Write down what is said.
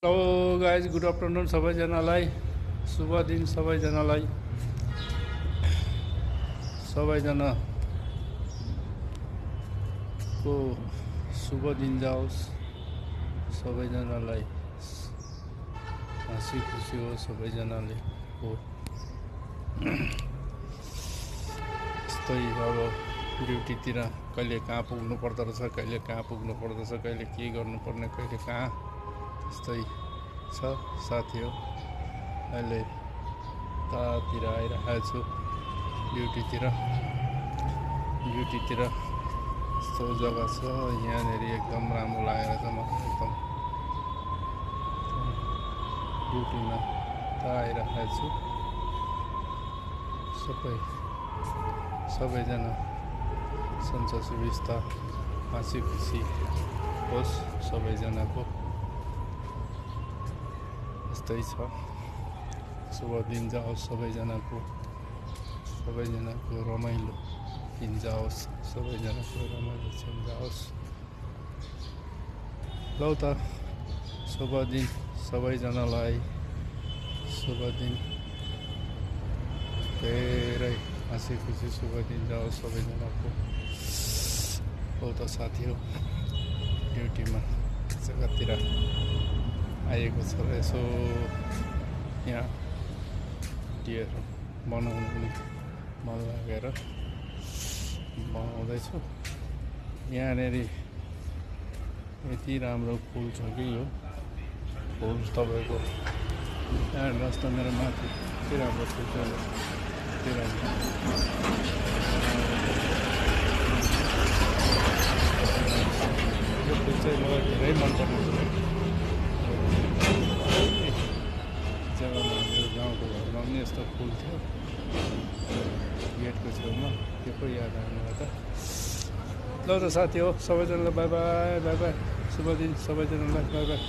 Hello guys, good afternoon सबैजनालाई, शुभ दिन सबैजनालाई। सबैजनाको शुभ दिन जाओस्, सबैजनालाई हाँसी खुसी हो सबैजनाले हो। यस्तै अब ड्युटीतिर कहिले कहाँ पुग्नु पर्दो रहेछ, कहिले कहाँ पुग्नु पर्दछ, कहिले के गर्नुपर्ने, कहिले कहाँ, त्यस्तै छ साथी हो। अहिले तातिर आइरहेको छु ड्युटीतिर यस्तो जग्गा छ यहाँनिर, एकदम राम्रो लागेको छ मलाई। एकदम ड्युटीमा त आइरहेको छु। सबैजना सन्चो सुविस्ता हाँसी खुसी होस् सबैजनाको, यस्तै छ। शुभ दिन जाओस् सबैजनाको रमाइलो दिन जाओस्, सबैजनाको रमाइलो दिन जाओस्। लौ त शुभ दिन सबैजनालाई, शुभ दिन, धेरै हाँसी खुसी शुभ दिन जाओस् सबैजनाको। लौ त साथी हो, ड्युटीमा जग्गातिर आएको छ र यसो यहाँ टीहरू बनाउनु पनि मन लागेर बनाउँदैछु। यहाँनिर यति राम्रो फुल छ कि यो फुल तपाईँको यहाँ जस्तो मेरो माथि यति राम्रो फुल छ, यति राम्रो। यो फुल चाहिँ मलाई धेरै मनपर्ने जग्गामा, मेरो गाउँको घरमा पनि यस्तो फुल थियो गेटको छेउमा, त्यो पो याद आयो मलाई त। ल त साथी हो, सबैजनालाई बाई बाई, शुभ दिन सबैजनालाई, बाई बाई।